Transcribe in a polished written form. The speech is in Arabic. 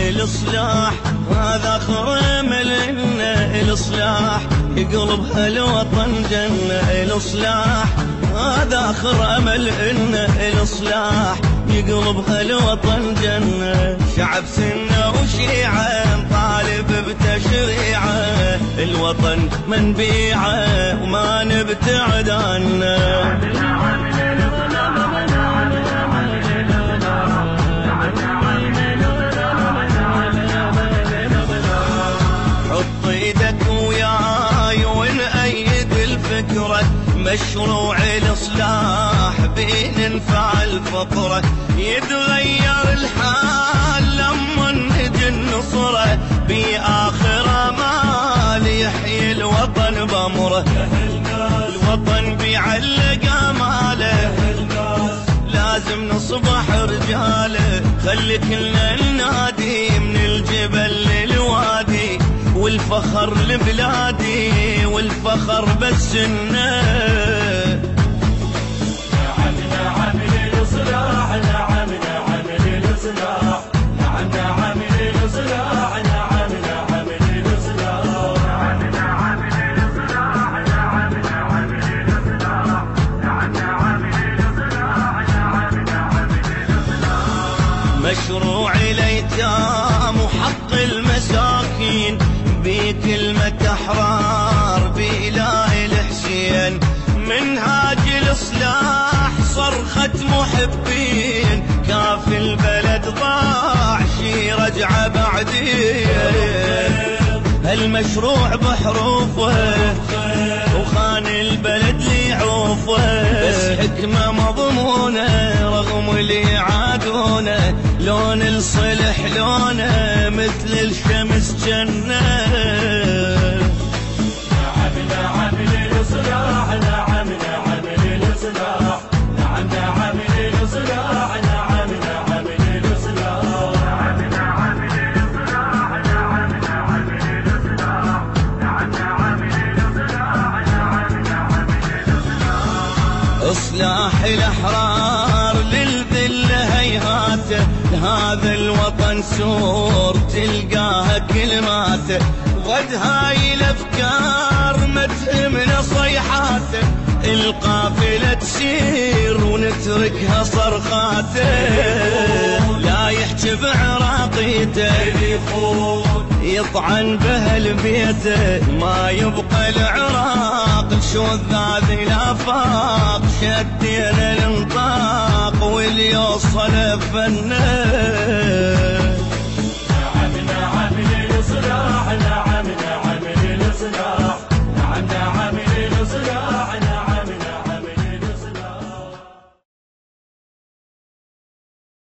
الإصلاح هذا خرم لنا، الإصلاح يقلب هالوطن جنة، الإصلاح هذا خرم لنا، الإصلاح يقلب هالوطن جنة. شعب سنة وشيعة طالب بتشريعه، الوطن منبيعه وما نبتعد عنه. مشروع الإصلاح بننفع الفقرة، يتغير الحال لما نجي النصرة، بآخر مال يحيي الوطن بأمره، الوطن بيعلق آماله، لازم نصبح رجاله، خلي كلنا ننادي من الجبل للوادي، والفخر لبلادي والفخر بس إنه مشروع الأيتام وحق المساكين، بكلمة أحرار بإله الحسين، منهاج الإصلاح صرخة محبين، كاف البلد ضاع شي رجعة بعدين، هالمشروع بحروفه وخان البلد ليعوفه، بس حكمة مضمونة رغم اللي يعادونه، لون الصلح لونه مثل الشمس جنة. إصلاح الأحرار للذلة هيهاته، لهذا الوطن سور تلقاها كلماته، غد هاي الأفكار ما تهمنا صيحاته، القافلة تسير ونتركها صرخاته، لا يحكي بعراقيته يطعن بأهل بيته، ما يبقى العراق شذاذ الآفاق، شدينا الانطاق واللي يوصل فنه.